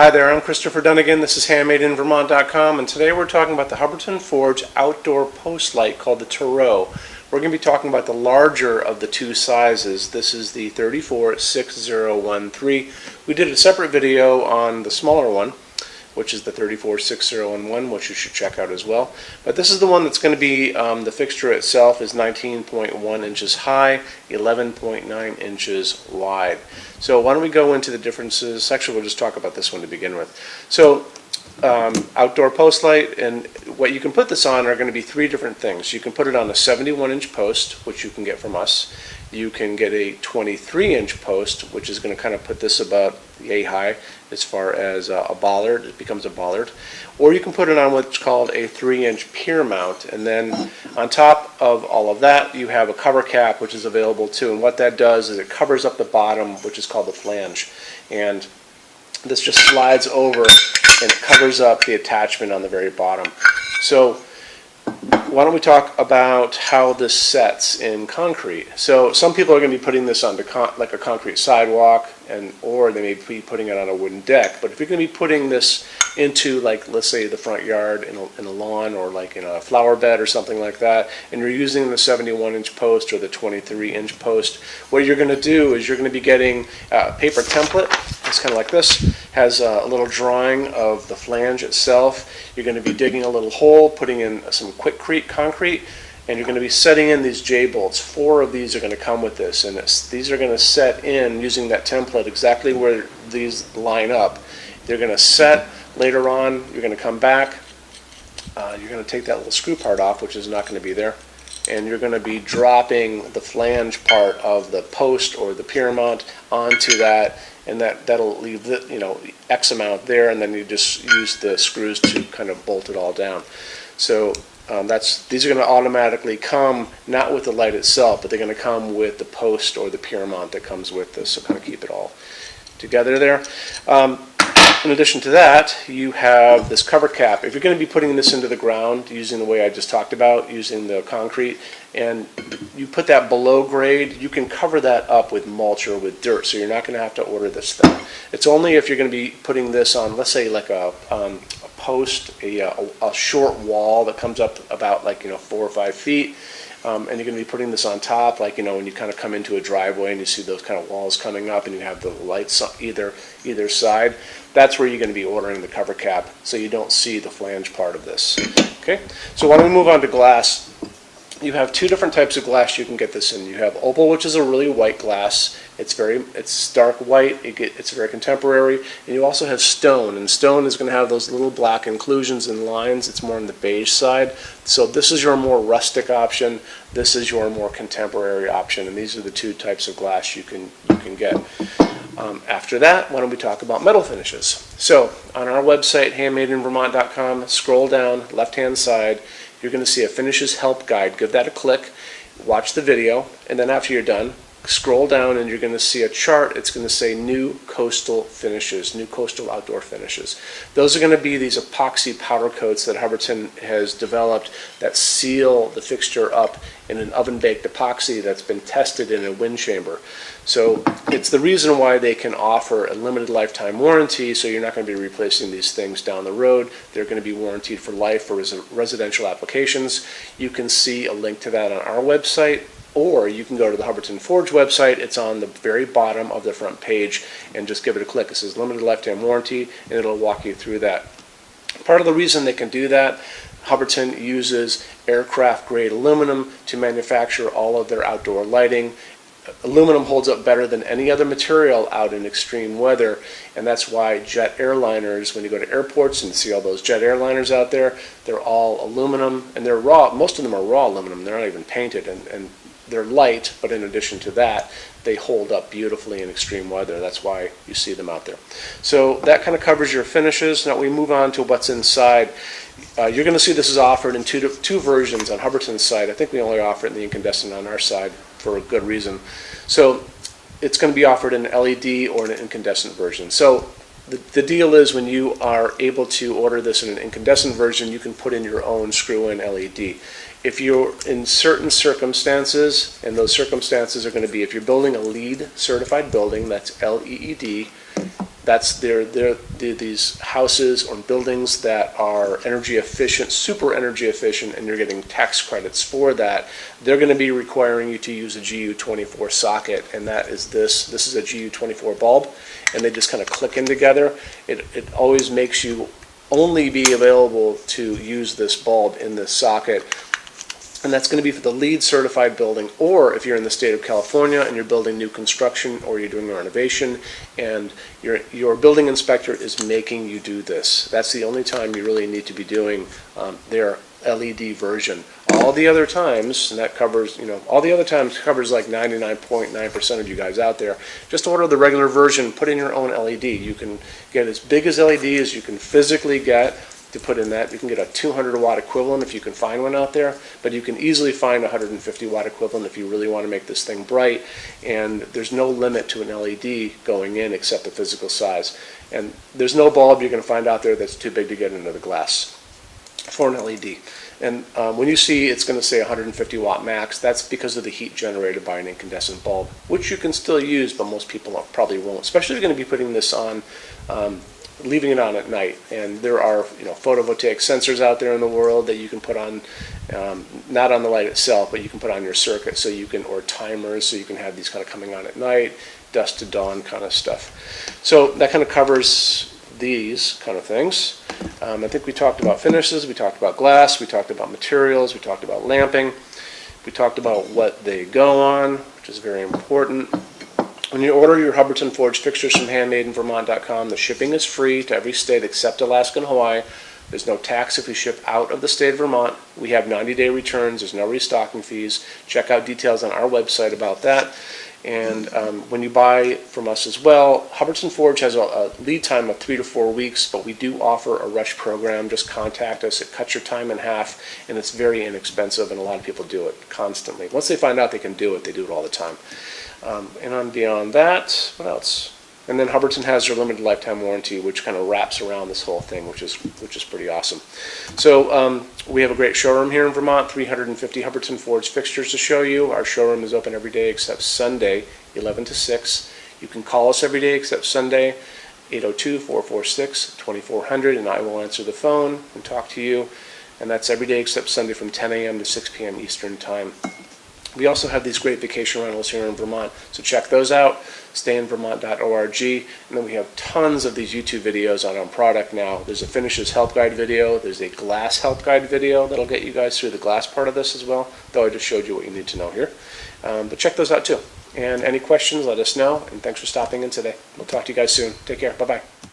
Hi there, I'm Christopher Dunnigan. This is HandmadeInVermont.com, and today we're talking about the Hubbardton Forge outdoor post light called the Tourou. We're going to be talking about the larger of the two sizes. This is the 346013. We did a separate video on the smaller one, which is the 346011, which you should check out as well. But this is the one that's going to be, the fixture itself is 19.1 inches high, 11.9 inches wide. So why don't we go into the differences. Actually, we'll just talk about this one to begin with. So outdoor post light, and what you can put this on are going to be three different things. You can put it on a 71-inch post, which you can get from us. You can get a 23-inch post, which is going to kind of put this about yay high as far as a bollard. It becomes a bollard. Or you can put it on what's called a 3-inch pier mount, and then on top of all of that you have a cover cap, which is available too. And what that does is it covers up the bottom, which is called the flange, and this just slides over and covers up the attachment on the very bottom. So why don't we talk about how this sets in concrete. So some people are going to be putting this onto like a concrete sidewalk, or they may be putting it on a wooden deck. But if you're going to be putting this into, like, let's say the front yard in a lawn, or like in a flower bed or something like that, and you're using the 71-inch post or the 23-inch post, what you're going to do is you're going to be getting a paper template. It's kind of like this. Has a little drawing of the flange itself. You're going to be digging a little hole, putting in some quickcrete concrete, and you're going to be setting in these J-bolts. 4 of these are going to come with this, and these are going to set in using that template exactly where these line up. They're going to set later on. You're going to come back. You're going to take that little screw part off, which is not going to be there, and you're going to be dropping the flange part of the post or the pier mount onto that, and that'll leave the, X amount there, and then you just use the screws to kind of bolt it all down. So these are going to automatically come not with the light itself, but they're going to come with the post or the pier mount that comes with this, so kind of keep it all together there. In addition to that, you have this cover cap. If you're going to be putting this into the ground using the way I just talked about, using the concrete, and you put that below grade, you can cover that up with mulch or with dirt, so you're not going to have to order this thing. It's only if you're going to be putting this on, let's say, like a post, a short wall that comes up about 4 or 5 feet, and you're going to be putting this on top, like when you kind of come into a driveway and you see those kind of walls coming up and you have the lights on either side. That's where you're going to be ordering the cover cap, so you don't see the flange part of this. Okay, so why don't we move on to glass. You have 2 different types of glass you can get this in. You have opal, which is a really white glass. It's dark white. It's very contemporary. And you also have stone, and stone is going to have those little black inclusions and lines. It's more on the beige side. So this is your more rustic option. This is your more contemporary option, and these are the 2 types of glass you can get. After that, why don't we talk about metal finishes? So on our website, HandmadeInVermont.com, scroll down, left-hand side, you're going to see a finishes help guide. Give that a click, watch the video, and then after you're done, scroll down and you're going to see a chart. It's going to say new coastal finishes, new coastal outdoor finishes. Those are going to be these epoxy powder coats that Hubbardton has developed that seal the fixture up in an oven-baked epoxy that's been tested in a wind chamber. So it's the reason why they can offer a limited lifetime warranty, so you're not going to be replacing these things down the road. They're going to be warranted for life for residential applications. You can see a link to that on our website, or you can go to the Hubbardton Forge website. It's on the very bottom of the front page, and just give it a click. It says limited lifetime warranty, and it'll walk you through that. Part of the reason they can do that, Hubbardton uses aircraft grade aluminum to manufacture all of their outdoor lighting. Aluminum holds up better than any other material out in extreme weather, and that's why jet airliners, when you go to airports and see all those jet airliners out there, they're all aluminum, and they're raw. Most of them are raw aluminum. They're not even painted, and they're light, but in addition to that, they hold up beautifully in extreme weather. That's why you see them out there. So that kind of covers your finishes. Now we move on to what's inside. You're going to see this is offered in two versions on Hubbardton's side. I think we only offer it in the incandescent on our side for a good reason. So it's going to be offered in LED or an incandescent version. So the deal is, when you are able to order this in an incandescent version, you can put in your own screw-in LED. If you're in certain circumstances, and those circumstances are going to be if you're building a LEED certified building, that's LEED, That's these houses or buildings that are energy efficient, super energy efficient, and you're getting tax credits for that. They're going to be requiring you to use a GU24 socket, and that is this. This is a GU24 bulb, and they just kind of click in together. It always makes you only be available to use this bulb in this socket. And that's going to be for the LEED certified building, or if you're in the state of California and you're building new construction or you're doing a renovation and your building inspector is making you do this. That's the only time you really need to be doing their LED version. All the other times, and that covers, all the other times covers like 99.9% of you guys out there. Just order the regular version, put in your own LED. You can get as big as LED as you can physically get to put in that. You can get a 200 watt equivalent if you can find one out there, but you can easily find a 150 watt equivalent if you really want to make this thing bright, and there's no limit to an LED going in except the physical size. And there's no bulb you're going to find out there that's too big to get into the glass for an LED. And when you see it's going to say 150 watt max, that's because of the heat generated by an incandescent bulb, which you can still use, but most people probably won't, especially if you're going to be putting this on leaving it on at night. And there are photovoltaic sensors out there in the world that you can put on, not on the light itself, but you can put on your circuit, so you can, or timers, so you can have these kind of coming on at night, dusk to dawn kind of stuff. So that kind of covers these kind of things. I think we talked about finishes, we talked about glass, we talked about materials, we talked about lamping, we talked about what they go on, which is very important. When you order your Hubbardton forged fixtures from HandmadeInVermont.com, the shipping is free to every state except Alaska and Hawaii. There's no tax if we ship out of the state of Vermont. We have 90-day returns. There's no restocking fees. Check out details on our website about that. And when you buy from us as well, Hubbardton Forge has a lead time of 3 to 4 weeks, but we do offer a rush program. Just contact us. It cuts your time in half, and it's very inexpensive, and a lot of people do it constantly. Once they find out they can do it, they do it all the time. And on beyond that, what else? And then Hubbardton has their limited lifetime warranty, which kind of wraps around this whole thing, which is pretty awesome. So we have a great showroom here in Vermont, 350 Hubbardton forged fixtures to show you. Our showroom is open every day except Sunday, 11 to 6. You can call us every day except Sunday, 802-446-2400, and I will answer the phone and talk to you. And that's every day except Sunday from 10 a.m. to 6 p.m. Eastern Time. We also have these great vacation rentals here in Vermont, so check those out, stayinvermont.org, and then we have tons of these YouTube videos on our product now. There's a finishes help guide video, there's a glass help guide video that'll get you guys through the glass part of this as well, though I just showed you what you need to know here. But check those out too. And any questions, let us know, and thanks for stopping in today. We'll talk to you guys soon. Take care. Bye-bye.